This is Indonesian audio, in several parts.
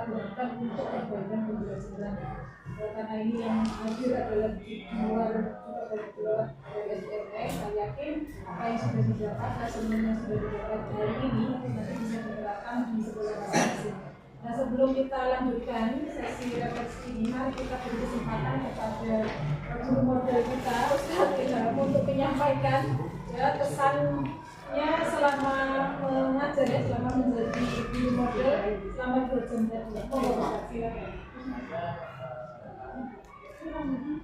gunakan untuk perbaikan pembelajaran. Karena ini yang hadir adalah di luar dari SDM, saya yakin apa yang sudah didapat, hasilnya sudah didapat hari ini nanti bisa diterapkan di sekolah masing-masing. Nah, sebelum kita lanjutkan sesi refleksi ini, mari kita beri kesempatan kepada guru model kita, Ustadz Ilham, untuk menyampaikan ya pesannya selama mengajar, ya, selama menjadi guru model selama 2 jam tadi. Silakan.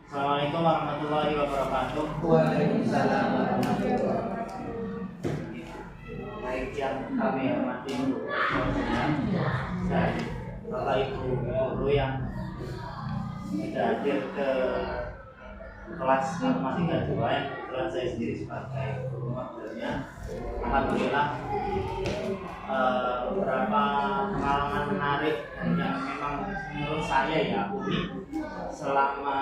Assalamualaikum warahmatullahi wabarakatuh. Waalaikumsalam warahmatullahi wabarakatuh. Baik yang kami hormati dan Bapak Ibu guru yang tidak hadir ke kelas matematika 2 yang kebetulan saya sendiri sebagai guru modelnya. Alhamdulillah beberapa pengalaman menarik dan yang memang menurut saya ya unik selama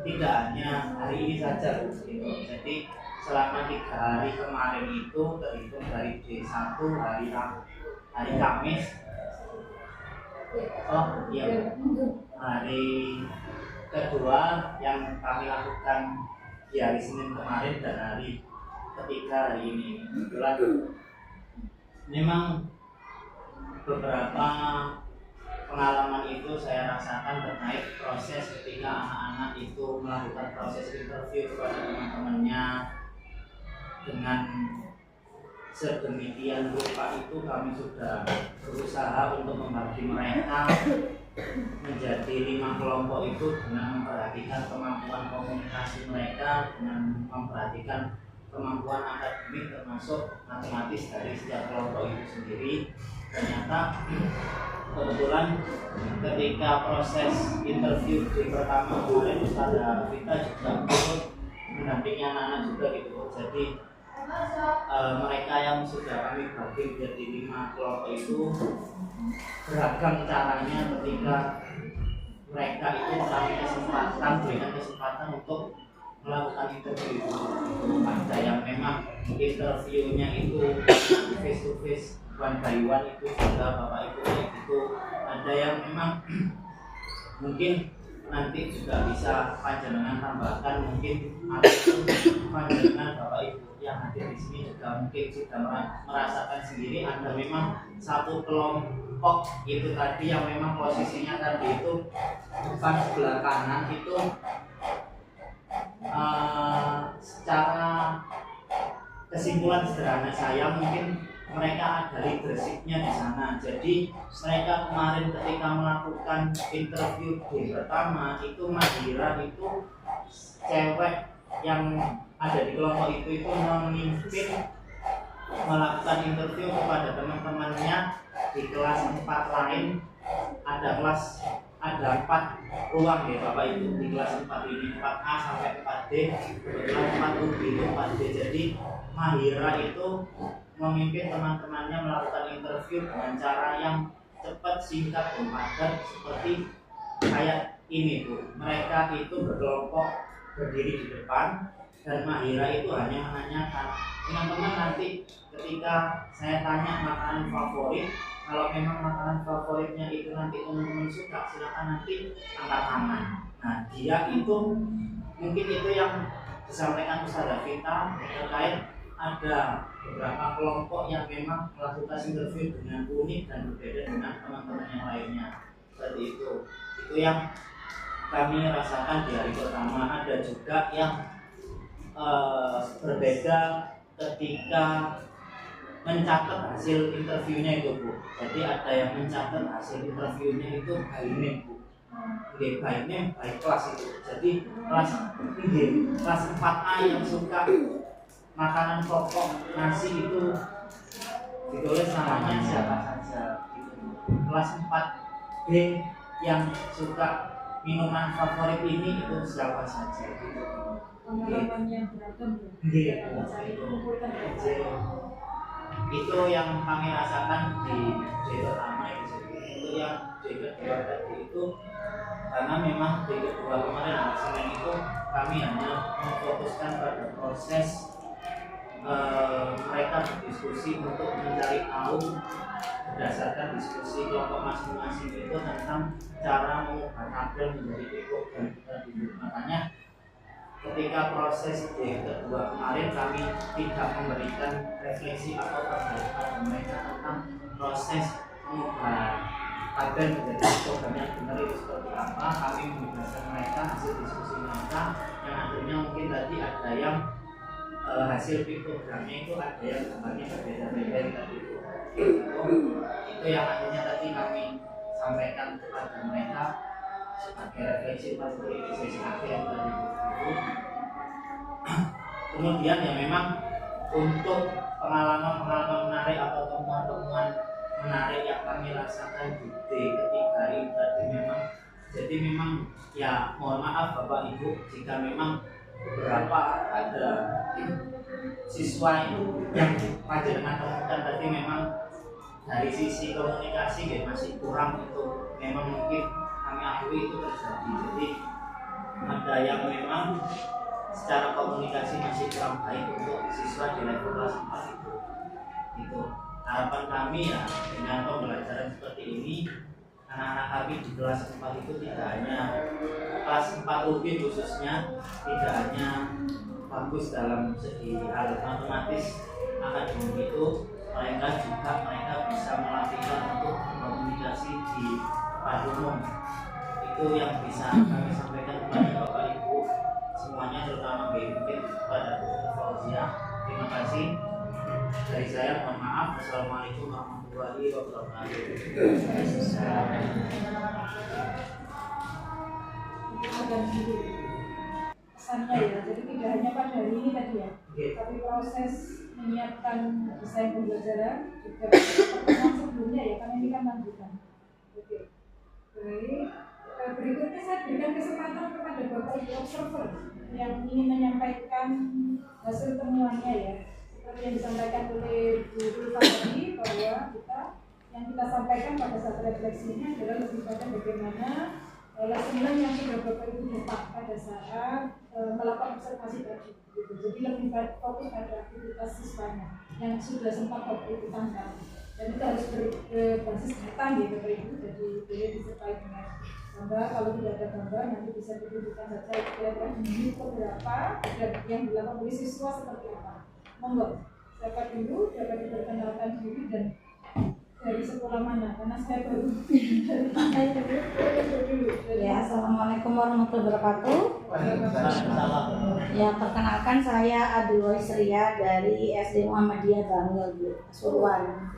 tidak hanya hari ini saja gitu. Jadi selama 3 hari kemarin itu terhitung dari D1 hari Kamis, hari kedua yang kami lakukan di hari Senin kemarin dan hari ketiga hari ini. Kebetulan memang beberapa pengalaman itu saya rasakan terkait proses ketika anak-anak itu melakukan proses interview kepada teman-temannya dengan sedemikian rupa. Itu kami sudah berusaha untuk membagi mereka menjadi 5 kelompok itu dengan memperhatikan kemampuan komunikasi mereka, dengan memperhatikan kemampuan akademik termasuk matematis dari setiap kelompok itu sendiri. Ternyata kebetulan ketika proses interview di pertama kemarin Ustazah Vita juga ikut mendampingi anak-anak juga gitu. Jadi mereka yang sudah kami bagi menjadi 5 kelompok itu beragam caranya ketika mereka itu kami berikan kesempatan untuk melakukan interview. Ada yang memang interviewnya itu face to face, one by one itu juga Bapak Ibu itu. Ada yang memang mungkin nanti juga bisa panjenengan tambahkan, mungkin ataupun panjenengan Bapak Ibu yang hadir di sini juga mungkin sudah merasakan sendiri. Ada memang satu kelompok itu tadi yang memang posisinya tadi itu bukan sebelah kanan itu. Secara kesimpulan sederhana saya mungkin mereka ada leadershipnya di sana. Jadi mereka kemarin ketika melakukan interview di pertama itu Mahira itu cewek yang ada di kelompok itu memimpin melakukan interview kepada teman-temannya di kelas 4 lain. Ada 4 ruang ya Bapak Ibu di kelas 4 ini, 4A sampai 4D, kebetulan 4UB itu 4D. Jadi Mahira itu memimpin teman-temannya melakukan interview dengan cara yang cepat, singkat, dan padat seperti kayak ini tuh. Mereka itu berkelompok berdiri di depan dan Mahira itu hanya menanyakan, teman-teman nanti ketika saya tanya makanan favorit, kalau memang makanan favoritnya itu nanti teman-teman suka, silakan nanti angkat tangan. Nah, dia itu mungkin itu yang disampaikan Ustazah Vita terkait ada beberapa kelompok yang memang melakukan interview dengan unik dan berbeda dengan teman-teman yang lainnya. Seperti itu. Itu yang kami rasakan di hari pertama. Ada juga yang berbeda ketika mencatat hasil interviewnya itu Bu. Jadi ada yang mencatat hasil interviewnya itu by name Bu. By name, by kelas itu. Jadi kelas 4A yang suka makanan pokok nasi itu ditulis namanya siapa saja gitu. Kelas 4B yang suka minuman favorit ini itu siapa saja gitu. Pengalaman yang beragam itu yang kami rasakan di D pertama itu yang D kedua tadi itu, karena memang D kedua kemarin hari Senin itu kami hanya memfokuskan pada proses mereka berdiskusi untuk mencari tahu berdasarkan diskusi kelompok masing-masing itu tentang cara mengubah tabel menjadi piktogram tadi. Makanya ketika proses D kedua kemarin kami tidak memberikan refleksi atau perbaikan kepada mereka tentang proses mengubah tabel menjadi piktogram yang benar itu seperti apa. Kami membebaskan mereka hasil diskusi mereka yang akhirnya mungkin tadi ada yang hasil piktogramnya itu ada yang gambarnya berbeda-beda tadi itu yang akhirnya tadi kami sampaikan kepada mereka sebagai refleksi pada sesi akhir tadi itu. Kemudian ya memang untuk pengalaman menarik atau temuan-temuan menarik yang kami rasakan di D ketiga ini tadi memang ya mohon maaf Bapak Ibu jika memang beberapa ada siswa yang panjenengan temukan tadi memang dari sisi komunikasi ya masih kurang itu memang mungkin kami akui itu terjadi. Jadi ada yang memang secara komunikasi masih kurang baik untuk siswa di level kelas 4 itu harapan kami ya dengan pembelajaran seperti ini anak-anak kami di kelas 4 itu tidak hanya kelas 4 UB khususnya tidak hanya bagus dalam segi hal matematis akademik itu mereka bisa melatihkan untuk komunikasi di depan umum. Itu yang bisa kami sampaikan kepada Bapak Ibu semuanya terutama mungkin kepada Dr. Fauzia. Terima kasih dari saya, mohon maaf. Assalamualaikum warahmatullahi wabarakatuh. Pesannya ya, jadi tidak hanya pada hari ini tadi ya, tapi proses menyiapkan desain pembelajaran juga pertemuan sebelumnya ya, karena ini kan lanjutan. Oke, baik. Berikutnya saya berikan kesempatan kepada Bapak Ibu observer yang ingin menyampaikan hasil temuannya ya. Seperti yang disampaikan oleh Bu Ulfa tadi bahwa yang kita sampaikan pada saat refleksinya adalah lebih pada bagaimana lesson yang sudah Bapak Ibu dapat pada saat melakukan observasi tadi. Gitu. Jadi lebih fokus pada aktivitas siswanya yang sudah sempat Bapak Ibu tangkap. Dan itu harus berbasis data gitu Bapak Ibu. Jadi boleh disertai dengan gambar. Kalau tidak ada gambar nanti bisa ditunjukkan saja kira-kira ini berapa dan yang dilakukan oleh siswa seperti apa. Monggo, siapa dulu dapat diperkenalkan diri dan dari sekolah mana? Karena saya baru dulu. Ya, assalamualaikum warahmatullahi wabarakatuh. Ya, perkenalkan saya Abdul Waisria dari SD Muhammadiyah Bangil Pasuruan.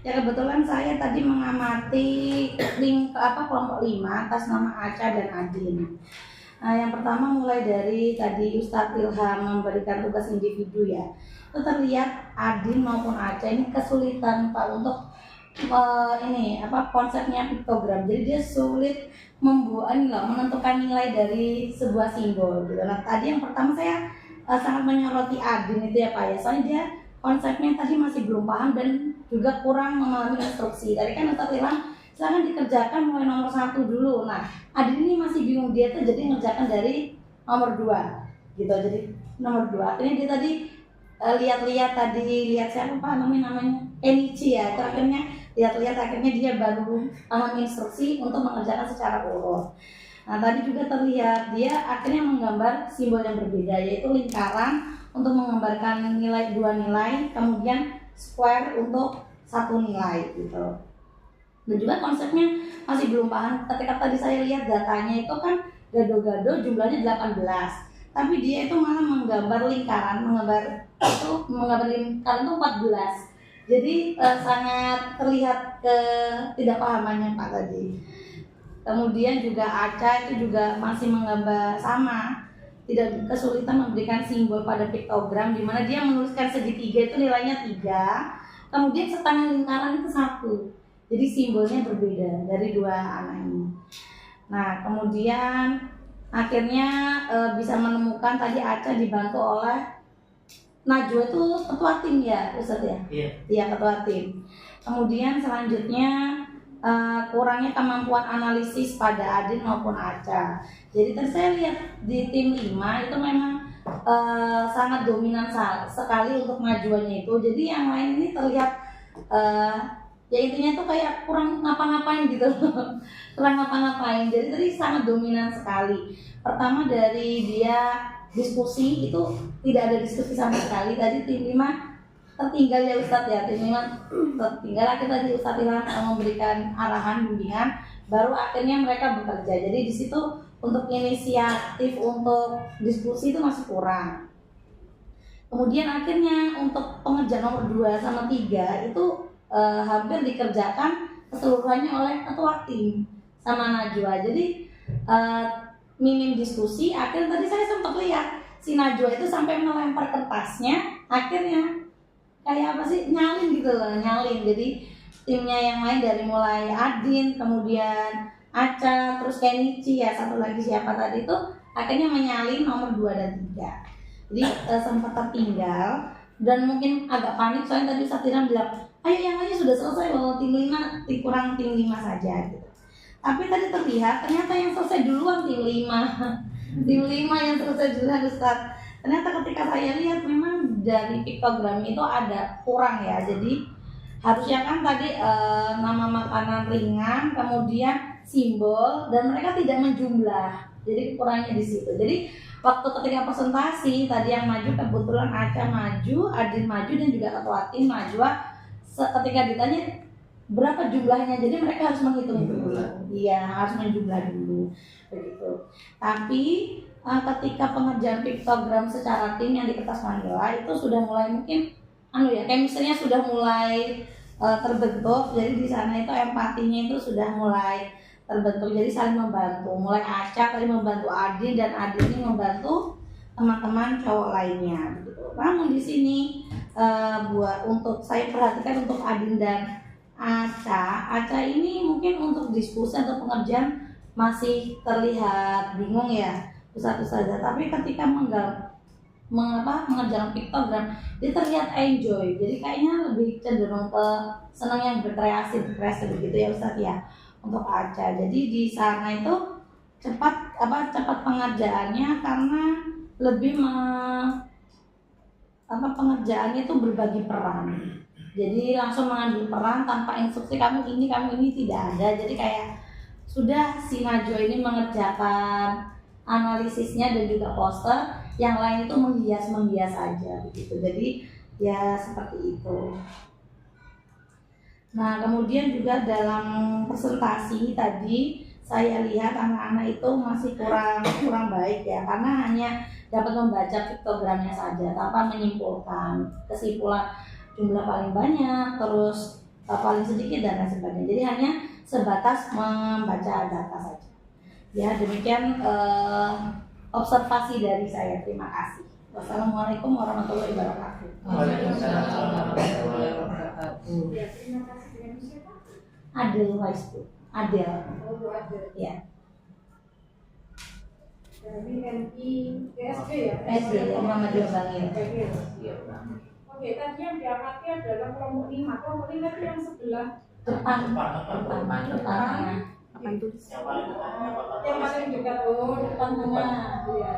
Ya, kebetulan saya tadi mengamati kelompok 5 atas nama Aca dan Adin. Nah, yang pertama mulai dari tadi Ustadz Ilham memberikan tugas individu ya. Itu terlihat Adin maupun Aca ini kesulitan Pak untuk konsepnya piktogram. Jadi dia sulit menentukan nilai dari sebuah simbol gitu. Nah, tadi yang pertama saya sangat menyoroti Adin itu ya Pak ya. Soalnya dia konsepnya tadi masih belum paham dan juga kurang memahami instruksi. Tadi kan Ustadz Ilham silahkan dikerjakan mulai nomor 1 dulu. Nah, Adin ini masih bingung, dia tuh jadi ngerjakan dari nomor 2 gitu. Jadi nomor 2 akhirnya dia tadi lihat siapa Pak namanya Enichi ya. Akhirnya akhirnya dia baru paham instruksi untuk mengerjakan secara urut. Nah, tadi juga terlihat dia akhirnya menggambar simbol yang berbeda, yaitu lingkaran untuk menggambarkan nilai 2 nilai, kemudian square untuk 1 nilai gitu. Dan juga konsepnya masih belum paham. Ketika tadi saya lihat datanya itu kan gado-gado jumlahnya 18, tapi dia itu malah menggambar lingkaran, menggambar lingkaran itu 14. Jadi sangat terlihat ketidakpahamannya Pak tadi. Kemudian juga Aca itu juga masih menggambar sama, tidak kesulitan memberikan simbol pada piktogram, di mana dia menuliskan segitiga itu nilainya 3, kemudian setengah lingkaran itu 1. Jadi simbolnya berbeda dari 2 anak ini. Nah, kemudian akhirnya bisa menemukan tadi Aca dibantu oleh Najwa itu ketua tim ya Ustaz ya? Iya, ketua tim. Kemudian selanjutnya kurangnya kemampuan analisis pada Adin maupun Aca. Jadi tadi saya lihat di tim 5 itu memang sangat dominan sekali untuk Najwanya itu. Jadi yang lain ini terlihat Ya intinya tuh kayak kurang ngapa-ngapain gitu loh. Kurang ngapa-ngapain, jadi tadi sangat dominan sekali. Pertama dari dia diskusi itu tidak ada diskusi sama sekali. Tadi tim 5 tertinggal ya Ustadz ya, tim 5 tertinggal. Akhirnya tadi Ustadz Ilham memberikan arahan bimbingan, baru akhirnya mereka bekerja. Jadi di situ untuk inisiatif untuk diskusi itu masih kurang. Kemudian akhirnya untuk pengerjaan nomor 2 sama 3 itu hampir dikerjakan keseluruhannya oleh ketua tim sama Najwa. Jadi minim diskusi. Akhirnya tadi saya sempat lihat si Najwa itu sampai melempar kertasnya, akhirnya kayak apa sih, nyalin gitu loh, nyalin. Jadi timnya yang lain dari mulai Adin, kemudian Aca, terus Kenichi ya, satu lagi siapa tadi itu akhirnya menyalin nomor 2 dan 3. Jadi sempat tertinggal dan mungkin agak panik soalnya tadi Ustadz Ilham bilang, ayo yang lainnya sudah selesai loh, tim 5 kurang tim 5 saja gitu. Tapi tadi terlihat ternyata yang selesai duluan tim 5 tim 5 yang selesai duluan Ustadz. Ternyata ketika saya lihat memang dari piktogram itu ada kurang ya. Jadi harusnya kan tadi nama makanan ringan, kemudian simbol, dan mereka tidak menjumlah. Jadi kurangnya di situ. Jadi waktu ketika presentasi tadi yang maju kebetulan Aca maju, Adin maju, dan juga ketua tim Najwa. Ketika ditanya berapa jumlahnya, jadi mereka harus menghitung dulu. Iya, harus menjumlah dulu begitu. Tapi ketika pengerjaan piktogram secara tim yang di kertas manila itu sudah mulai mungkin chemistry-nya sudah mulai terbentuk. Jadi di sana itu empatinya itu sudah mulai terbentuk, jadi saling membantu. Mulai Aca tadi membantu Adi, dan Adi ini membantu teman-teman cowok lainnya gitu. Namun di sini buat untuk saya perhatikan untuk Adin dan Aca ini mungkin untuk diskusi atau pengerjaan masih terlihat bingung ya Ustazah. Tapi ketika mengerjakan piktogram dia terlihat enjoy. Jadi kayaknya lebih cenderung ke senang yang berkreasi begitu ya Ustaz ya untuk Aca. Jadi di sana itu cepat pengerjaannya karena lebih pengerjaannya itu berbagi peran. Jadi langsung mengambil peran tanpa instruksi kamu ini tidak ada. Jadi kayak sudah si Najwa ini mengerjakan analisisnya dan juga poster, yang lain itu menghias aja begitu. Jadi ya seperti itu. Nah, kemudian juga dalam presentasi tadi saya lihat anak-anak itu masih kurang baik ya, karena hanya dapat membaca piktogramnya saja tanpa menyimpulkan kesimpulan jumlah paling banyak, terus paling sedikit dan lain sebagainya. Jadi hanya sebatas membaca data saja. Ya, demikian observasi dari saya. Terima kasih. Wassalamualaikum warahmatullahi wabarakatuh. Waalaikumsalam warahmatullahi wabarakatuh. Ya, terima kasih. Dengan siapa? Adel Waistu. Adel. Oh, Adel. Ya. Dari MI PSB ya? SD ya, Muhammadiyah Bangil. Oke, tadi yang diamati adalah kelompok 5. Kelompok 5 itu yang sebelah Depan. yang paling dekat, depan tengah. Iya.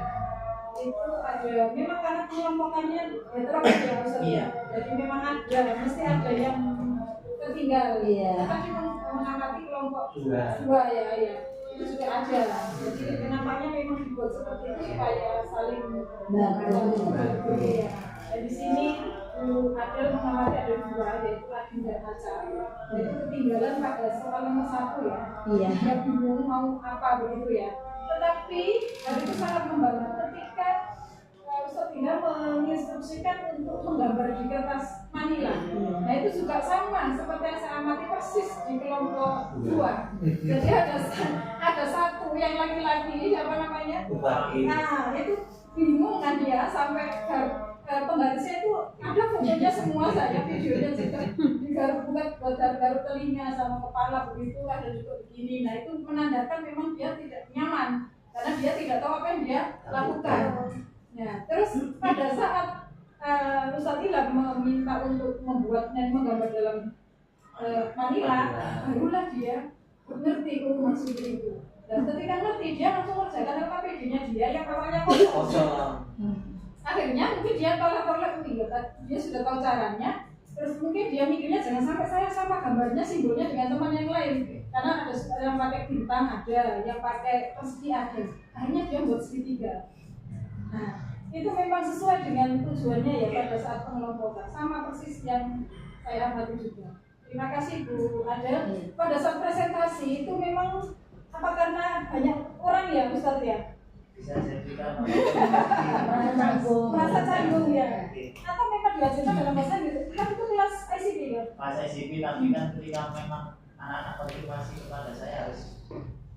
Itu ada, memang karena kelompokannya heterogen ya Ustaz. Iya. Jadi memang ada, mesti ada yang tertinggal. Iya. Kita cuma mengamati kelompok 2. 2 ya. Itu juga ada. Jadi nampaknya memang dibuat seperti itu supaya saling Bantu. Iya. Dan di sini Adel mengamati ada 2, yaitu Adin dan Aca. Itu ketinggalan pada soal nomor 1 ya. Iya. Dia bingung mau apa begitu ya. Tetapi hal itu sangat membantu ketika Ustaz Ina menginstruksikan untuk menggambar di kertas manila. Nah itu juga sama seperti yang saya amati persis di kelompok 2. Jadi ada satu yang laki-laki, siapa namanya? Nah itu bingung kan dia sampai pembarisnya itu ada fotonya semua saja, videonya juga digaruk telinga sama kepala begitu, ada juga begini. Nah itu menandakan memang dia tidak nyaman karena dia tidak tahu apa yang dia lakukan. Nah terus pada saat Ustaz Ilham meminta untuk membuat dan menggambar dalam manila, barulah dia mengerti maksud itu. Dan ketika ngerti dia langsung mengerjakan LKPD-nya dia yang awalnya kosong. Akhirnya mungkin dia tolak dia sudah tahu caranya. Terus mungkin dia mikirnya jangan sampai saya sama gambarnya simbolnya dengan teman yang lain, karena ada yang pakai bintang, ada yang pakai persegi, ada. Akhirnya dia buat segitiga. Nah, itu memang sesuai dengan tujuannya ya pada saat pengelompokan, sama persis yang saya amati juga. Terima kasih Bu Adel. Pada saat presentasi itu memang apa karena banyak orang ya Ustadz ya? Bisa saya cerita Merasa canggung ya? Atau memang diajarkan dalam bahasa Inggris? Kan itu kelas ICT ya? Bahasa ICP, tapi kan ketika memang anak-anak konfirmasi kepada saya harus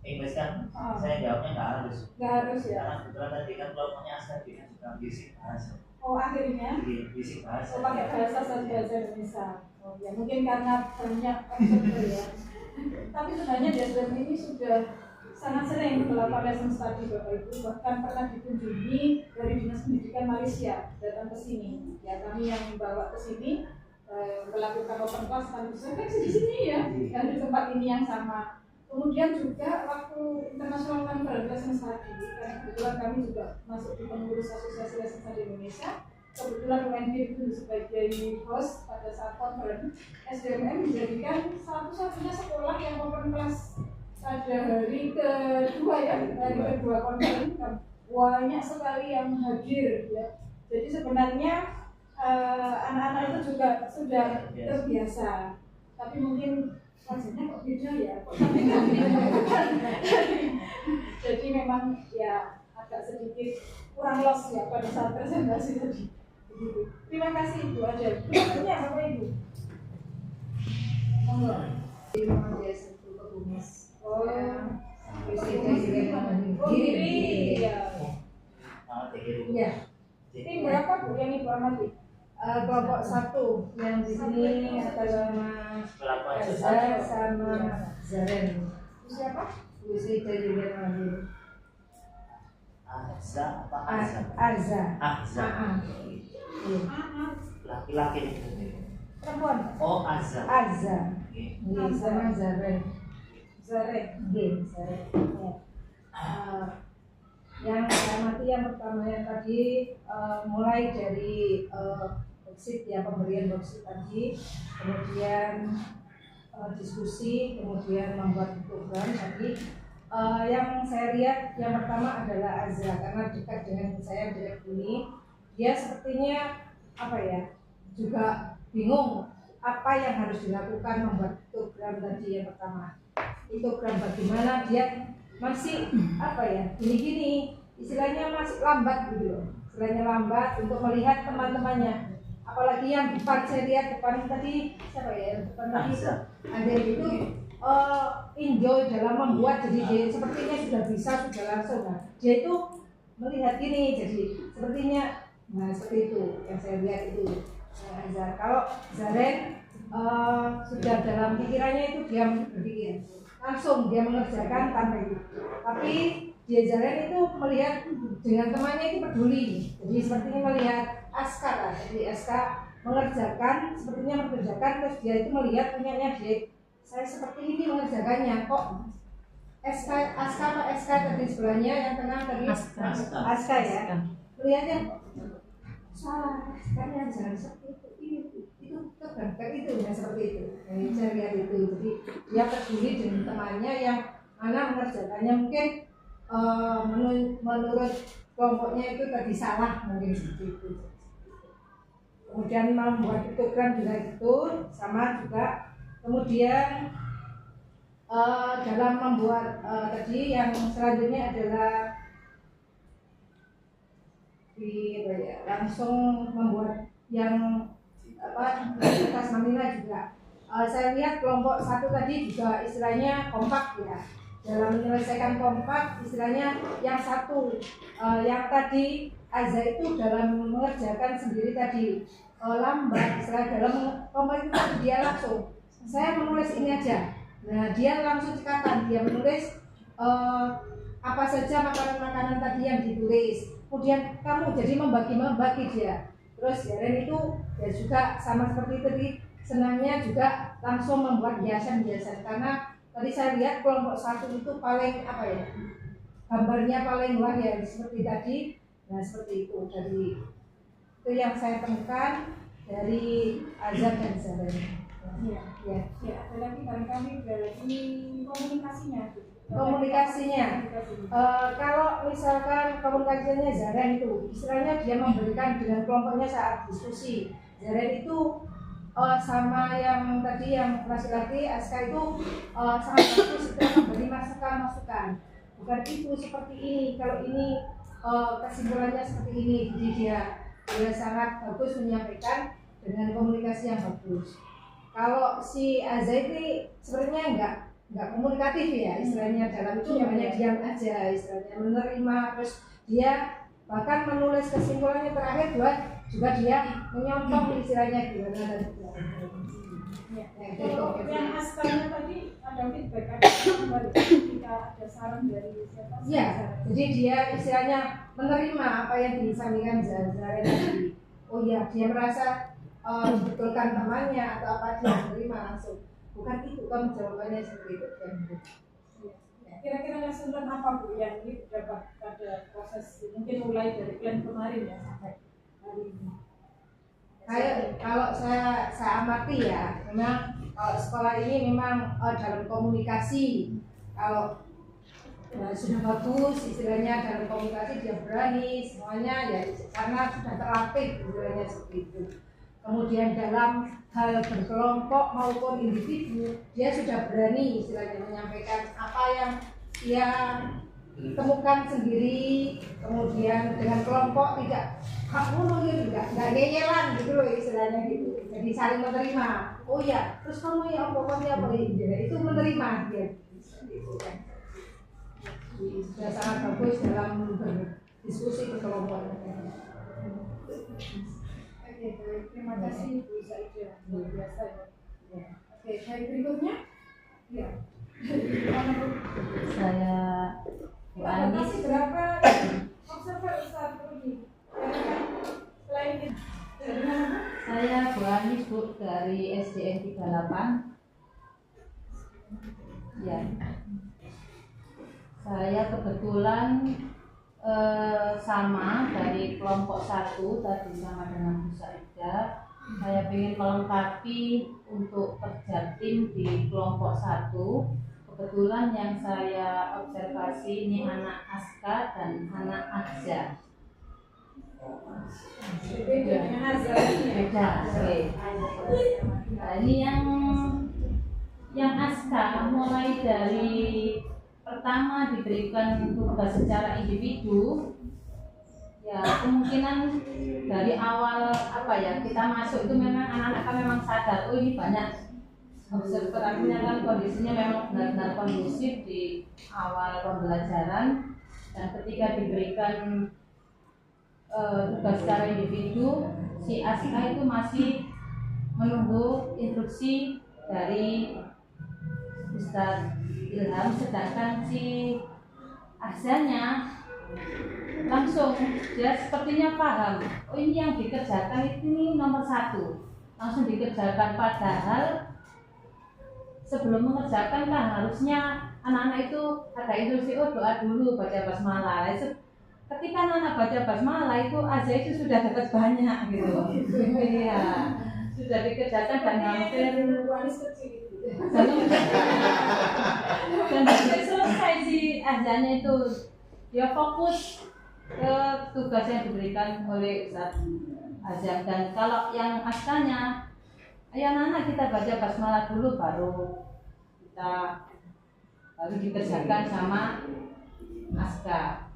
Inggris kan, saya jawabnya nggak harus. Nggak harus ya? Karena kebetulan tadi kan kelompoknya Askar kan juga bisik bahasa. Oh akhirnya? Bisik bahasa. Oh pakai bahasa bahasa Indonesia. Oh ya mungkin karena banyak observer ya. Tapi sebenarnya di SDM ini sudah sangat sering melakukan lesson study Bapak Ibu, bahkan pernah dikunjungi dari Dinas Pendidikan Malaysia datang ke sini. Ya kami yang membawa ke sini melakukan open class kan bisa di sini ya, dan di tempat ini yang sama. Kemudian juga waktu International Conference Lesson Study, karena kebetulan kami juga masuk di pengurus Asosiasi Lesson Study Indonesia. Kebetulan UND itu sebagai host pada saat conference, SDMM dijadikan satu-satunya sekolah yang open class pada hari kedua ya, hari kedua konferensi banyak sekali yang hadir ya. Jadi sebenarnya anak-anak itu juga sudah terbiasa, tapi mungkin rasanya kok beda ya. Jadi memang ya agak sedikit kurang los ya pada saat presentasi tadi. Begitu. Terima kasih Ibu Adel. Berikutnya Bapak Ibu. Monggo. Terima kasih Bu Mas. Oh, Diri. Ya. Ya. Tim berapa Bu yang Ibu amati? Kelompok 1 yang di sini adalah Mas Azhar sama Zaren. Siapa? Bu Sita juga Mahir. Azza apa Azza? Azza. Azza. Laki-laki nih. Perempuan. Oh Azza. Azza. Oke. Sama Zaren. Zaren. Zaren. Yang saya amati yang pertama yang tadi mulai dari worksheet ya, pemberian worksheet tadi, kemudian diskusi, kemudian membuat program tadi. Yang saya lihat yang pertama adalah Azra, karena dekat dengan saya direct ini, dia sepertinya apa ya, juga bingung apa yang harus dilakukan membuat program tadi yang pertama. Itu program bagaimana dia masih apa ya, gini-gini, istilahnya masih lambat gitu loh, istilahnya lambat untuk melihat teman-temannya. Apalagi yang depan, saya lihat depan tadi siapa ya, depan tadi ada itu enjoy dalam membuat, jadi dia sepertinya sudah bisa, sudah langsung. Nah, dia itu melihat gini, jadi sepertinya, nah seperti itu yang saya lihat itu. Azhar. Kalau Zaren sudah dalam pikirannya itu dia berpikir langsung, dia mengerjakan tanpa itu. Tapi dia Zaren itu melihat dengan temannya itu peduli, jadi sepertinya melihat Aska lah. Jadi Aska mengerjakan, sepertinya mengerjakan, terus dia itu melihat punyanya dia, saya seperti ini mengerjakannya kok. Aska apa Aska tadi sebelahnya yang tengah tadi Aska ya, melihatnya salah, karena jangan seperti itu tergambar itu ya, seperti itu. Jadi saya lihat itu, jadi dia peduli dengan temannya yang mana mengerjakannya mungkin menurut kelompoknya itu tadi salah, mungkin seperti itu. Kemudian membuat program juga itu sama juga. Kemudian dalam membuat tadi yang selanjutnya adalah langsung membuat yang atas Manila juga. Saya lihat kelompok 1 tadi juga istilahnya kompak ya, dalam menyelesaikan kompak, istilahnya yang satu yang tadi Azza itu dalam mengerjakan sendiri tadi lambat, istilah dalam kompak itu dia langsung, saya menulis ini aja. Nah dia langsung cekatan, dia menulis apa saja makanan-makanan tadi yang ditulis. Kemudian kamu jadi membagi dia. Terus Zaren itu ya juga sama seperti tadi, senangnya juga langsung membuat hiasan-hiasan, karena tadi saya lihat kelompok 1 itu paling apa ya, gambarnya paling luar ya seperti tadi. Nah seperti itu, dari itu yang saya temukan dari azan dan zaran. Iya. Ya. Ya, ada lagi barangkali dari komunikasinya. Komunikasinya. Kalau misalkan komunikasinya zaran itu, istilahnya dia memberikan dengan kelompoknya saat diskusi. Zaran itu sama yang tadi yang laki-laki Aska itu sangat bagus setelah memberi masukan. Bukan itu seperti ini. Kalau ini kesimpulannya seperti ini, jadi dia sangat bagus menyampaikan dengan komunikasi yang bagus. Kalau si Azaiti sebenarnya enggak komunikatif ya, istilahnya dalam itu hanya diam aja, istilahnya menerima, terus dia bahkan menulis kesimpulannya terakhir juga dia menyontong istilahnya gimana dan Ya. itu. Yang asalnya tadi ada feedback, ada kembali ketika ada saran dari siapa? Iya, jadi dia istilahnya menerima apa yang disampaikan Zara tadi. Oh iya, dia merasa dibetulkan temannya atau apa, dia menerima langsung. Bukan itu, kamu jawabannya seperti itu kan? Kira-kira kesulitan apa Bu yang ini dapat pada proses mungkin mulai dari plan kemarin ya sampai hari ini? Kalau saya amati ya, memang sekolah ini memang dalam komunikasi, kalau sudah bagus istilahnya dalam komunikasi dia berani semuanya ya karena sudah terlatih istilahnya seperti itu. Kemudian dalam hal berkelompok maupun individu dia sudah berani istilahnya menyampaikan apa yang dia temukan sendiri, kemudian dengan kelompok tidak gitu, nggak ngeyelan gitu loh istilahnya gitu. Jadi saling menerima. Oh ya, terus kamu ya pokoknya apa itu menerima dia gitu kan. Sudah sangat bagus dalam berdiskusi berkelompok. Oke, baik. Terima kasih Bu Zaidah, luar biasa ya. Oke, baik berikutnya. Ya. Mana Bu? Saya Bu Anis. Kasih berapa observer Ustaz Rudi? Selain itu, dari mana? Saya Bu Anis Bu dari SDN 38. Ya. Saya kebetulan sama dari kelompok 1 tadi sama dengan Bu Saidah. Saya ingin melengkapi untuk kerja tim di kelompok 1. Kebetulan yang saya observasi ini anak Aska dan anak Aksa. Beda dengan Azhar ini ya? Beda, oke. Nah, ini yang Aska mulai dari pertama diberikan tugas secara individu. Ya kemungkinan dari awal apa ya kita masuk itu memang anak-anak kan memang sadar oh ini banyak observer, artinya kan kondisinya memang benar-benar kondusif di awal pembelajaran, dan ketika diberikan tugas secara individu si Aska itu masih menunggu instruksi dari Ustadz Ilham, sedangkan si Ahzanya langsung dia sepertinya paham oh ini yang dikerjakan ini nomor 1 langsung dikerjakan, padahal sebelum mengerjakan kan harusnya anak-anak itu ada instruksi oh doa dulu baca basmalah. Ketika anak-anak baca basmalah itu aja itu sudah dapat banyak gitu. Iya, sudah dikerjakan dan hampir dan hampir selesai si azannya itu. Dia fokus ke tugas yang diberikan oleh Ustaz Azam. Dan kalau yang asalnya ayo anak-anak kita baca basmalah dulu baru dikerjakan sama Aska.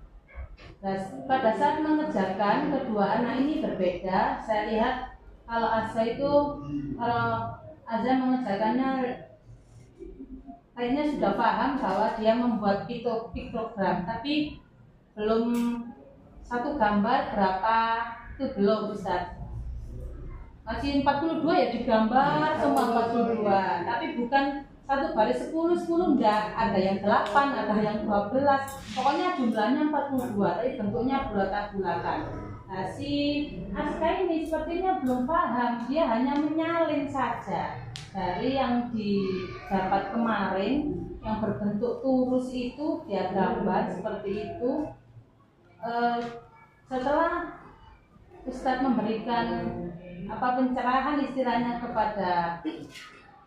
Dan pada saat mengerjakan kedua anak ini berbeda. Saya lihat kalau Aska itu kalau Azam mengerjakannya kayaknya sudah paham bahwa dia membuat piktogram, tapi belum satu gambar berapa itu belum Ustaz. Masih 42 ya digambar semua 42, tapi bukan satu baris 10 enggak, ada yang 8, ada yang 12, pokoknya jumlahnya 42, tapi bentuknya bulat-bulatan. Nah si Aska ini sepertinya belum paham, dia hanya menyalin saja dari yang didapat kemarin yang berbentuk turus itu dia gambar seperti itu. Setelah Ustadz memberikan pencerahan istilahnya kepada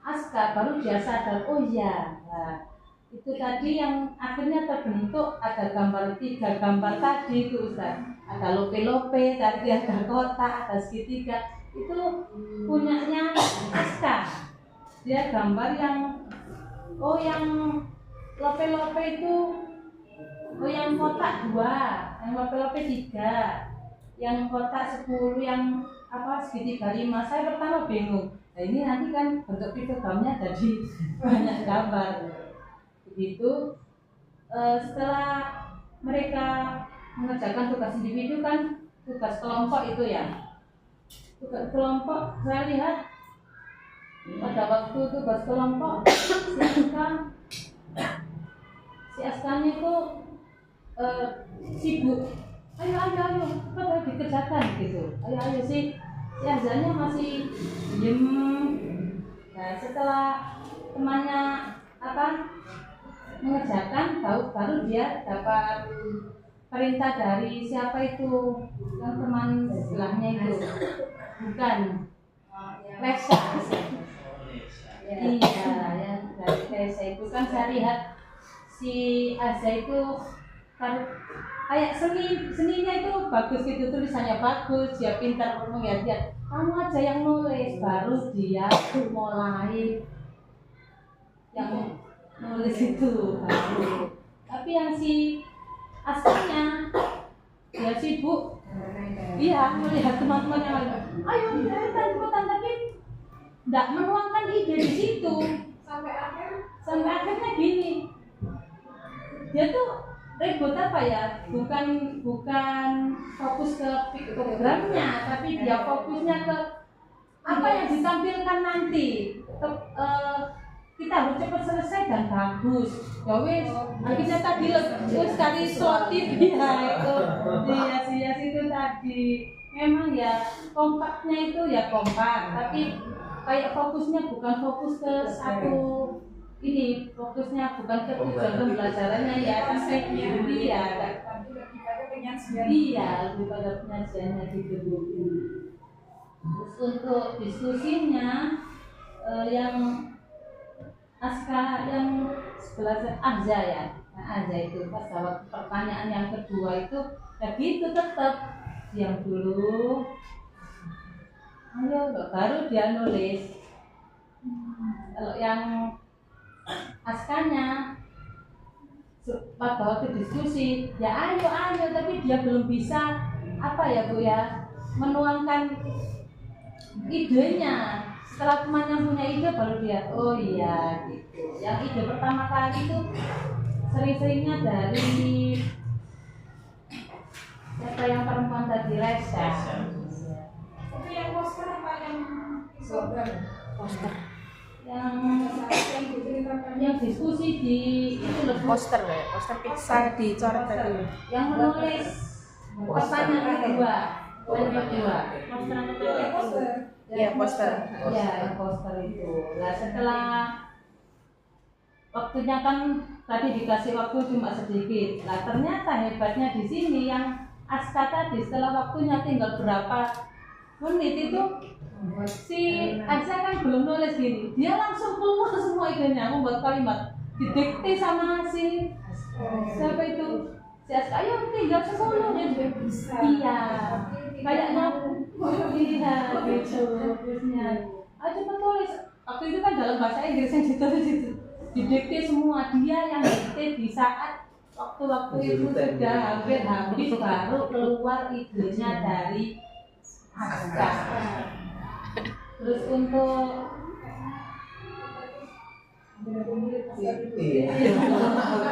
Aska, baru dia sadar, oh iya, nah, itu tadi yang akhirnya terbentuk ada gambar 3 gambar tadi itu Ustaz, ada lope-lope, tadi ada kotak, ada segitiga, itu punyanya Aska. Dia gambar yang lope-lope itu, yang kotak 2, yang lope-lope 3, yang kotak 10, yang segitiga 5. Saya pertama bingung. Nah, ini nanti kan bentuk piktogramnya jadi banyak gambar. Begitu setelah mereka mengerjakan tugas individu kan tugas kelompok itu ya. Tugas kelompok saya lihat pada waktu tugas kelompok si Askanya itu sibuk. Ayo cepat dikerjakan gitu. Ayo si Azanya masih diem. Nah, setelah temannya mengerjakan, baru dia dapat perintah dari siapa itu, yang teman sebelahnya itu, bukan Lesa. Iya, yang dari Lesa itu kan saya lihat si Azza itu kayak seninya itu bagus gitu, tulisannya bagus, dia pintar ngomong ya, dia kamu aja yang nulis, baru dia mulai yang nulis itu baru. Tapi yang si Askanya dia sibuk, iya melihat teman-teman yang lain, ayo cepetan, tapi tidak menuangkan ide di situ. Sampai akhirnya gini, dia tuh ribut bukan fokus ke piktogramnya, tapi dia fokusnya ke apa yang ditampilkan nanti. Kita harus cepat selesai dan bagus. Ya wis, akhirnya tadi sekali selotip ya itu dihias-hias itu tadi. Memang ya kompaknya itu ya kompak, tapi kayak fokusnya bukan fokus ke satu ini, fokusnya bukan ke tujuan pembelajarannya ya, sampai iya lebih pada penyajiannya gitu. Terus untuk diskusinya yang Aska yang sebelah Azza ya, Azza itu pas jawab pertanyaan yang kedua itu itu tetap diam dulu, ayo baru dia nulis. Kalau yang Askanya pada waktu diskusi ya ayo, tapi dia belum bisa Bu ya, menuangkan idenya. Setelah temannya punya ide baru dia oh iya gitu. Yang ide pertama kali itu sering-seringnya dari siapa yang perempuan tadi, Lesa. Tapi yang poster apa yang program? Poster. Yang diskusi di itu loh, Poster pizza dicoret tadi. yang menulis pertanyaan kedua. Iya, poster. Ya, yang poster itu. Nah, setelah waktunya kan tadi dikasih waktu cuma sedikit. Nah, ternyata hebatnya di sini yang Aska tadi setelah waktunya tinggal berapa menit itu si Aska kan belum nulis gini. Dia langsung keluar semua idenya, membuat kalimat didikte sama si siapa itu? Si Aska, ayo tinggal 10 menit. Iya. Kayaknya iya gitu bagusnya. Ayo cepat tulis. Waktu itu kan dalam bahasa Inggris yang ditulis itu didikte semua, dia yang didikte di saat waktu-waktu itu sudah hampir habis baru keluar idenya dari Aska. Terus untuk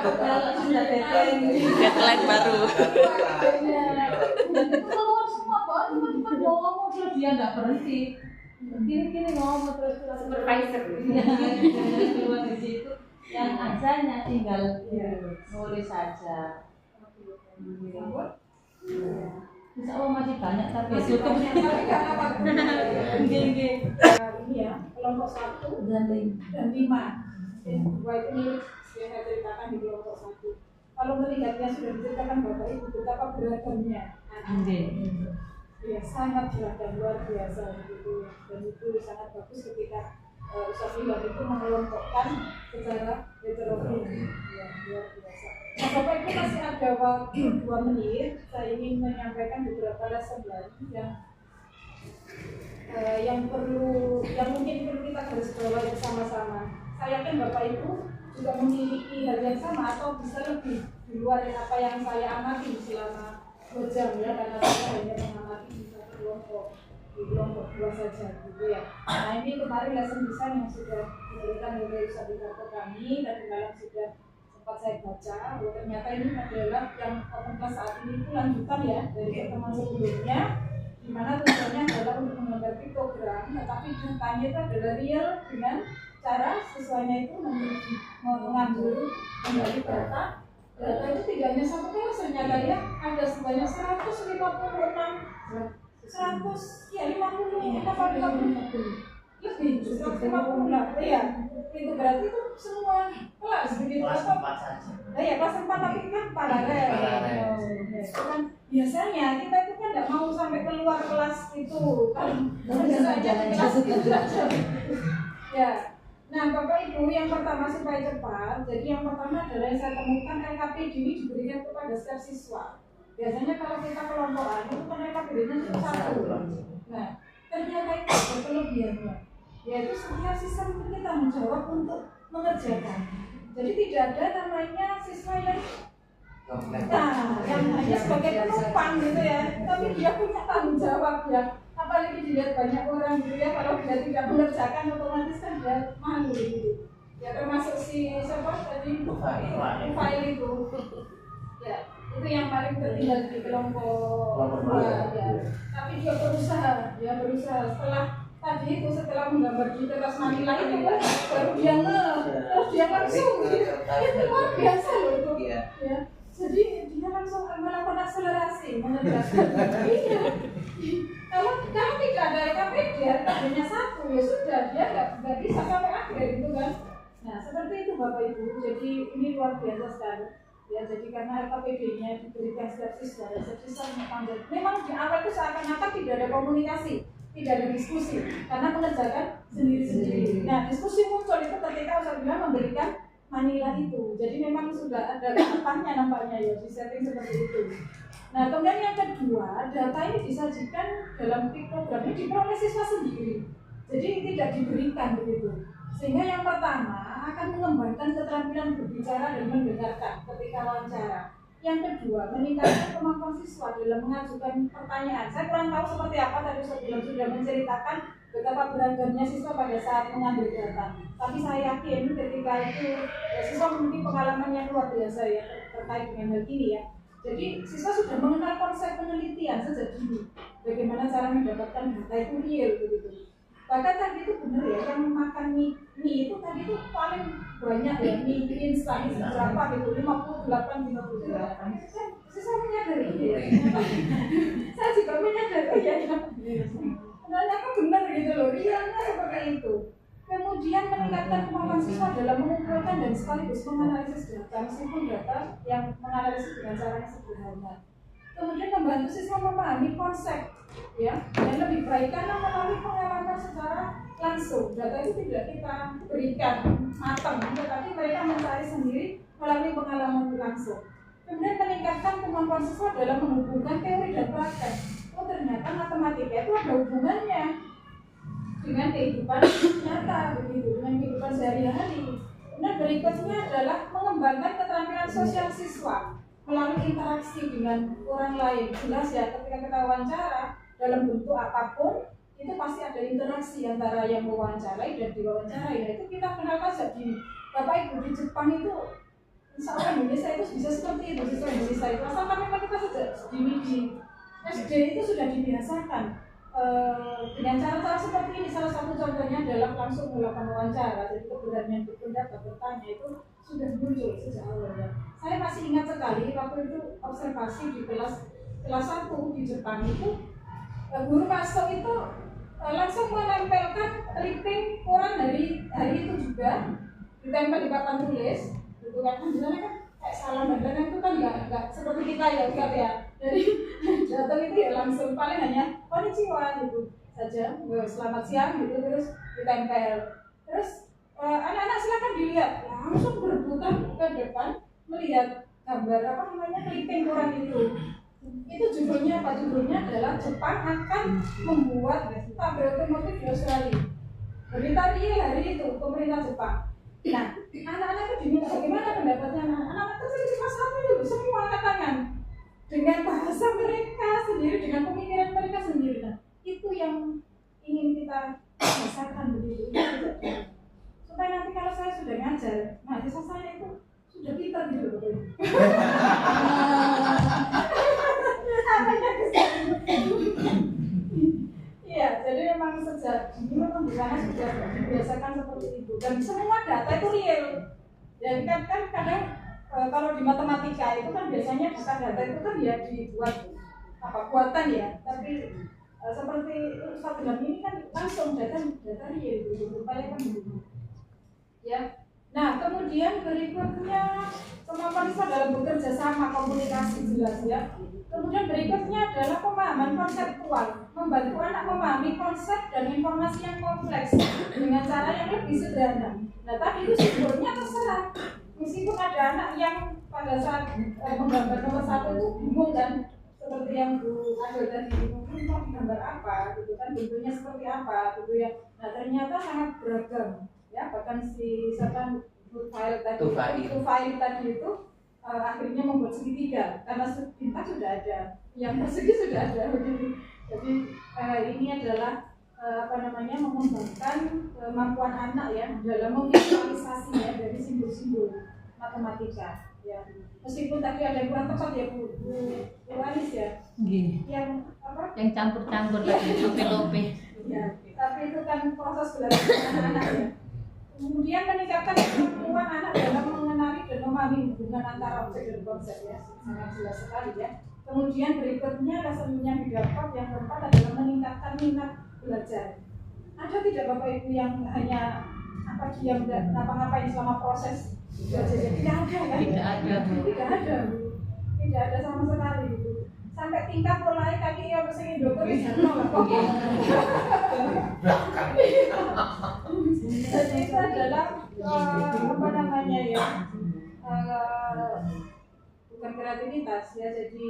kalau sudah deadline baru. itu keluar semua kok, cuma ngomong terus dia nggak berhenti. Gini ngomong terus Supervisor. Keluar di situ. Yang Azanya tinggal nulis saja. Insya Allah masih banyak tapi tutup. Gini. Ini ya, kelompok 1 dan 5. Dua ini yang saya ceritakan di kelompok 1. Kalau melihatnya sudah diceritakan Bapak Ibu betapa beragamnya. ya sangat berat dan luar biasa gitu, dan itu sangat bagus ketika Ustaz Iwan itu mengelompokkan secara heterogen, ya luar biasa. Nah Bapak Ibu masih ada waktu 2 menit, saya ingin menyampaikan beberapa lesson lagi yang mungkin perlu kita garis bawahi bersama-sama. Saya yakin Bapak Ibu juga memiliki hal yang sama atau bisa lebih di luar apa yang saya amati selama 2 jam ya, karena saya hanya mengamati di satu kelompok, di kelompok 2 saja gitu ya. Nah ini kemarin lesson design yang sudah diberikan oleh Ustaz ke kami dan dalam sudah sempat saya baca bahwa ternyata ini adalah yang open class saat ini itu lanjutan ya dari pertemuan sebelumnya, di mana tujuannya adalah untuk menggambar piktogram, tetapi datanya itu adalah real dengan cara siswanya itu mengambil kembali data itu tidak hanya satu kelas, ternyata ya ada sebanyak 156 lebih 158 ya, itu berarti itu semua kelas begitu. Kelas 4 saja. Ya kelas 4 tapi kan paralel. Kan biasanya kita itu kan tidak mau sampai keluar kelas itu kan, biasanya kelas itu aja. Ya. Nah Bapak Ibu, yang pertama supaya cepat, jadi yang pertama adalah yang saya temukan LKPD ini diberikan kepada setiap siswa. Biasanya kalau kita kelompokan itu kan LKPD-nya cuma 1. Nah ternyata itu ada kelebihannya, yaitu setiap siswa memiliki tanggung jawab untuk mengerjakan. Jadi tidak ada namanya siswa yang hanya sebagai penumpang gitu ya, tapi dia punya tanggung jawab ya. Apalagi dilihat banyak orang gitu ya, kalau dia tidak mengerjakan otomatis kan dia malu gitu. Ya termasuk si siapa tadi Ufail itu. Ya, itu yang paling tertinggal di kelompok 2 ya. Tapi dia berusaha setelah menggambar di kertas manila itu baru dia terus dia langsung itu luar biasa loh itu. Ya. Jadi dia langsung melakukan akselerasi mengerjakan. Kalau tidak ada LKPD, LKPD-nya 1 ya sudah, dia nggak bisa sampai akhir gitu kan. Nah seperti itu Bapak Ibu, jadi ini luar biasa sekali. Ya jadi karena LKPD-nya diberikan setiap siswa dan setiap siswa memanggil. Memang di awal itu seakan-akan tidak ada komunikasi, tidak ada diskusi, karena mengerjakan sendiri-sendiri. Nah diskusi muncul itu ketika Ustaz Bila memberikan manila itu. Jadi memang sudah ada tahapannya nampaknya ya, di setting seperti itu. Nah kemudian yang kedua, data ini disajikan dalam piktogram ini diperoleh siswa sendiri. Jadi tidak diberikan begitu. Sehingga yang pertama akan mengembangkan keterampilan berbicara dan mendengarkan ketika wawancara. Yang kedua, meningkatkan kemampuan siswa dalam mengajukan pertanyaan. Saya kurang tahu seperti apa tadi sudah menceritakan betapa beragamnya siswa pada saat mengambil data. Tapi saya yakin ketika itu siswa memiliki pengalaman yang luar biasa ya terkait dengan hal ini ya. Jadi siswa sudah mengenal konsep penelitian sejak dini. Bagaimana cara mendapatkan data itu real begitu. Bahkan tadi itu benar ya, yang makan mie itu tadi itu paling banyak ya, mie instan itu berapa gitu, 58. Siswa menyadari ya. Saya juga menyadari ya. Ternyata benar gitu loh, realnya seperti itu. Kemudian meningkatkan kemampuan siswa dalam mengumpulkan dan sekaligus menganalisis data, meskipun data yang menganalisis dengan cara yang sederhana. Kemudian membantu siswa memahami konsep, ya, dan lebih baik karena melalui pengalaman secara langsung. Data itu tidak kita berikan matang, tetapi mereka mencari sendiri melalui pengalaman langsung. Kemudian meningkatkan kemampuan siswa dalam menghubungkan teori dan praktek. Oh ternyata matematika itu ada hubungannya dengan kehidupan nyata begitu, dengan kehidupan sehari-hari. Kemudian berikutnya adalah mengembangkan keterampilan sosial siswa melalui interaksi dengan orang lain. Jelas ya, ketika kita wawancara dalam bentuk apapun itu pasti ada interaksi antara yang mewawancarai dan diwawancarai. Nah, itu kita kenalkan sejak dini. Bapak Ibu di Jepang itu insya Allah Indonesia itu bisa seperti itu, siswa Indonesia itu asalkan memang kita sejak dini di SD itu sudah dibiasakan dengan cara-cara seperti ini. Salah satu contohnya adalah langsung melakukan wawancara. Jadi keberanian berpendapat bertanya itu sudah muncul sejak awal ya. Saya masih ingat sekali waktu itu observasi di kelas 1 di Jepang itu guru masuk itu langsung menempelkan clipping koran hari itu juga ditempel di papan tulis gitu kan. Misalnya kan kayak salam dan itu kan nggak seperti kita ya, enggak ya. Jadi datang itu ya langsung paling hanya konnichiwa gitu saja, selamat siang gitu, terus ditempel. Terus anak-anak silakan dilihat, langsung berebutan ke depan melihat gambar apa namanya clipping koran itu. Itu judulnya apa? Judulnya adalah Jepang akan membuat pabrik otomotif di Australia. Berita real hari itu pemerintah Jepang. Nah, anak-anak itu diminta bagaimana pendapatnya anak-anak kecil di kelas 1 itu semua angkat tangan dengan bahasa mereka sendiri, dengan pemikiran mereka sendiri. Nah, itu yang ingin kita rasakan begitu. Supaya nanti kalau saya sudah ngajar, mahasiswa saya itu sudah pintar gitu loh. Iya, jadi memang sejak ini memang di sana sudah dibiasakan seperti itu dan semua data itu real. Jadi kan kadang kalau di matematika itu kan biasanya data itu kan ya dibuat buatan ya, tapi seperti Ustaz bilang ini kan langsung data real gitu, supaya kan begitu. Ya. Nah, kemudian berikutnya kemampuan siswa dalam bekerja sama, komunikasi jelas ya. Kemudian berikutnya adalah pemahaman konseptual, membantu anak memahami konsep dan informasi yang kompleks dengan cara yang lebih sederhana. Nah, tapi itu simbolnya terserah. Meskipun ada anak yang pada saat menggambar nomor 1 itu bingung kan, seperti yang Bu Adul tadi, mungkin mau digambar apa, gitu kan, bentuknya seperti apa, gitu ya. Nah, ternyata sangat beragam. Ya, bahkan si Tufail tadi itu akhirnya membuat segitiga karena bintang sudah ada, yang persegi sudah ada begitu. Jadi ini adalah mengembangkan kemampuan anak ya dalam memvisualisasinya dari simbol-simbol matematika. Ya, meskipun tadi ada yang kurang tepat ya Bu Anis ya, yang campur-campur tadi lope-lope. Ya, tapi itu kan proses belajar anak-anak ya. Kemudian meningkatkan kemampuan anak dalam mengenali dan memahami hubungan antara objek dan konsep ya, sangat jelas sekali ya. Kemudian berikutnya rasanya didapat yang keempat adalah meningkatkan minat belajar. Ada tidak Bapak Ibu yang hanya diam dan ngapa-ngapain selama proses belajar? Tidak ada kan? Tidak ada sama sekali gitu. Sampai tingkat mulai kaki yang sing dokter wis ono kok. Jadi itu adalah bukan kreativitas ya, jadi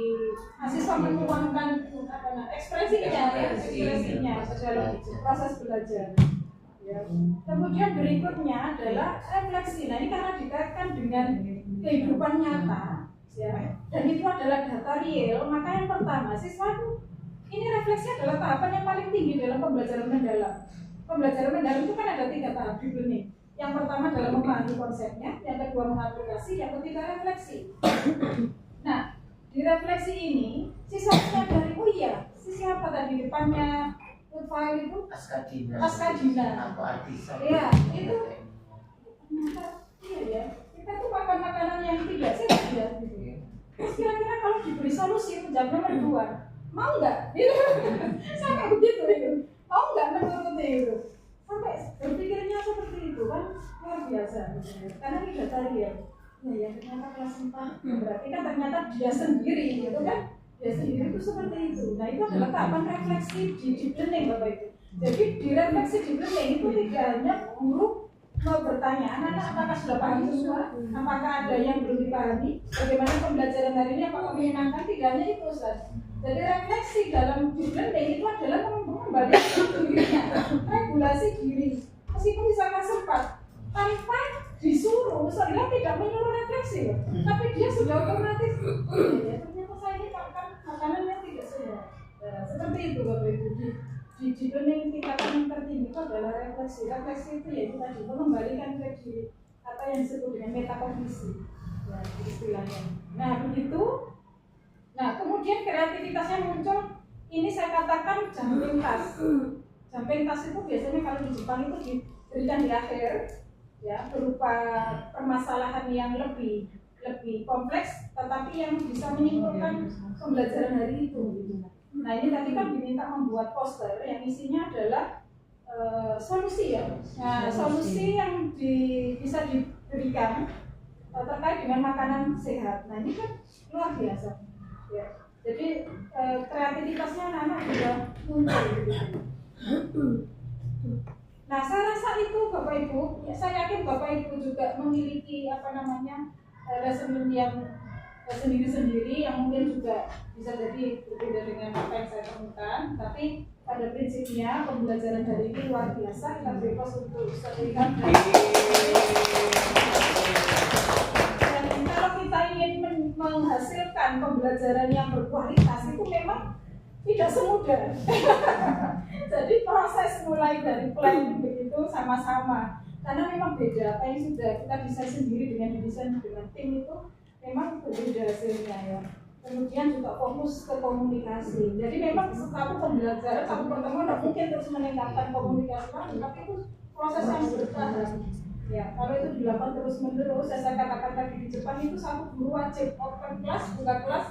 mahasiswa menuangkan ekspresinya dalam proses belajar. Ya. Kemudian berikutnya adalah refleksi. Nah, ini karena dikaitkan dengan kehidupan nyata. Ya, dan itu adalah data real, maka yang pertama siswa itu ini refleksi adalah tahapan yang paling tinggi dalam pembelajaran mendalam. Pembelajaran mendalam itu kan ada 3 tahap di sini. Yang pertama adalah memahami konsepnya, yang kedua mengaplikasi, yang ketiga refleksi. Nah, di refleksi ini siswa menyadari, oh iya, si siapa tadi depannya file itu Askadina. Iya, itu iya ya. Kita tuh makan makanan yang tidak sehat ya gitu. Terus kira-kira kalau diberi solusi untuk jam nomor 2, mau nggak? Sampai begitu itu, mau nggak menuruti itu? Sampai berpikirnya seperti itu kan luar biasa. Gitu. Karena ini data real. Ya ternyata kelas 4 berarti kan ternyata dia sendiri gitu kan? Dia sendiri itu seperti itu. Nah itu adalah tahapan refleksi di deep learning Bapak Ibu. Jadi di refleksi deep learning itu tidak hanya guru mau bertanya, anak-anak apakah sudah paham semua? Apakah ada yang belum dipahami? Bagaimana pembelajaran hari ini? Apakah menyenangkan? Tidak hanya itu, Ustaz. Jadi refleksi dalam deep learning itu adalah mengembalikan dirinya, regulasi diri. Meskipun misalkan sempat tanpa disuruh, misalnya tidak menyuruh refleksi, tapi dia sudah otomatis. Ya, ternyata saya ini makan makanan yang tidak sehat. Seperti itu, Bapak Ibu. Di learning tingkatan yang tertinggi itu adalah refleksi. Refleksi itu yaitu tadi mengembalikan ke diri atau yang disebut dengan metakognisi ya, istilahnya. Nah begitu. Nah kemudian kreativitasnya muncul. Ini saya katakan jumping task. Jumping task itu biasanya kalau di Jepang itu diberikan di akhir ya, berupa permasalahan yang lebih kompleks, tetapi yang bisa menyimpulkan pembelajaran hari itu. Nah ini tadi kan diminta membuat poster yang isinya adalah solusi ya. Nah solusi yang bisa diberikan terkait dengan makanan sehat. Nah ini kan luar biasa. Ya. Jadi kreativitasnya anak-anak juga muncul gitu. Nah, saya rasa itu Bapak Ibu, ya, saya yakin Bapak Ibu juga memiliki lesson yang sendiri-sendiri yang mungkin juga bisa jadi berbeda dengan apa yang saya temukan. Tapi pada prinsipnya pembelajaran hari ini luar biasa, kita bebas untuk sertifikat. Dan kalau kita ingin menghasilkan pembelajaran yang berkualitas itu memang tidak semudah. Jadi proses mulai dari planning begitu sama-sama, karena memang beda. Apa yang sudah kita desain sendiri dengan desain dengan tim itu memang berbeda hasilnya ya. Kemudian juga fokus ke komunikasi. Jadi memang satu pembelajaran, satu pertemuan tidak mungkin terus meningkatkan komunikasi, tapi itu proses yang bertahap. Ya, kalau itu dilakukan terus-menerus, saya katakan tadi di Jepang itu satu guru wajib open kelas, buka kelas,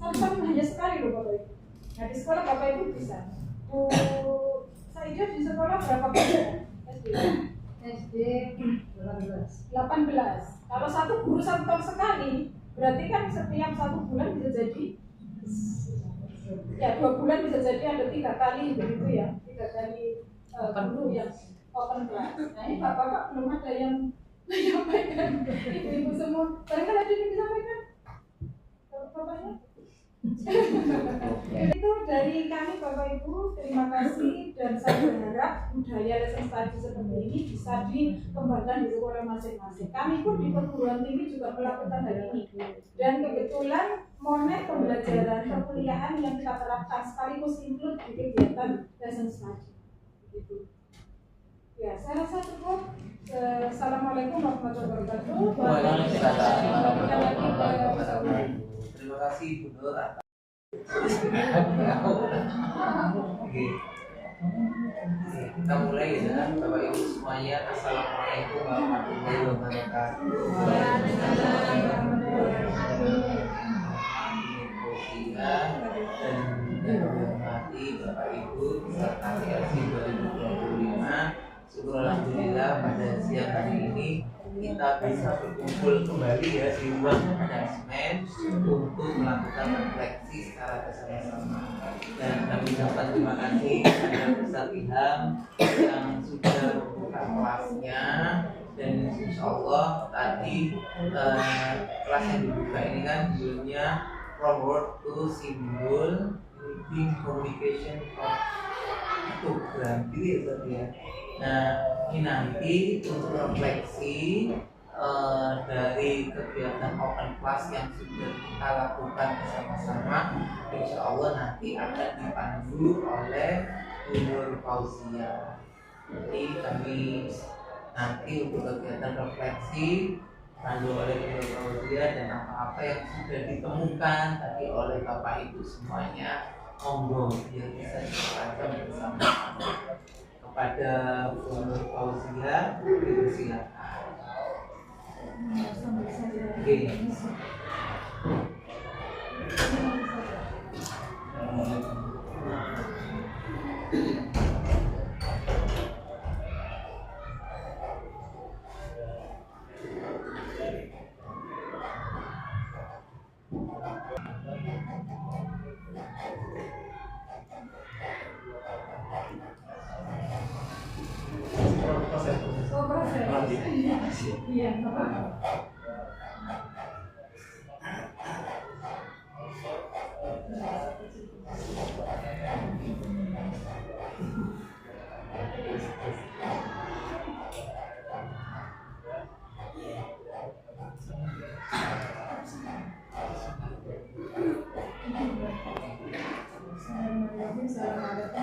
satu tahun hanya sekali loh Bapak Ibu. Nah di sekolah Bapak Ibu bisa. Saya di sekolah berapa bulan? SD 18. Kalau satu guru satu tahun sekali, berarti kan setiap satu bulan bisa jadi ya 2 bulan bisa jadi ada 3 kali begitu ya, 3 kali guru yang open class. Nah ini bapak-bapak belum ada yang menyampaikan, ibu-ibu semua. Barangkali ada yang disampaikan? Bapaknya? Itu dari kami Bapak Ibu, terima kasih, dan saya berharap budaya lesson study seperti ini bisa dikembangkan di sekolah masing-masing. Kami pun di perguruan tinggi juga melakukan hal ini, dan kebetulan monet pembelajaran perkuliahan yang kita terapkan sekaligus include di kegiatan lesson study. Begitu. Ya, saya rasa cukup. Assalamualaikum warahmatullahi wabarakatuh. Terima kasih Bu Nur atas. Oke. Kita mulai ya, Bapak Ibu semuanya. Assalamualaikum warahmatullahi wabarakatuh. Dan yang menghormati Bapak Ibu serta TLC 2025. Syukur alhamdulillah pada siang hari ini kita bisa berkumpul kembali ya di ruang manajemen untuk melakukan refleksi secara bersama-sama. Dan kami dapat terima kasih kepada Ustaz Ilham yang sudah membuka kelasnya, dan insya Allah tadi kelas yang dibuka ini kan judulnya From Word to Symbol Building Communication Program, gitu ya Ustaz ya. Nah, ini nanti untuk refleksi dari kegiatan open class yang sudah kita lakukan bersama-sama, insya Allah nanti akan dipandu oleh Bu Nur Fauzia. Jadi kami nanti untuk kegiatan refleksi dipandu oleh Bu Nur Fauzia, dan apa-apa yang sudah ditemukan tadi oleh Bapak Ibu semuanya, monggo biar bisa kita bersama-sama. Kepada Bu Nur Fauzia, silakan. Iya, Assalamualaikum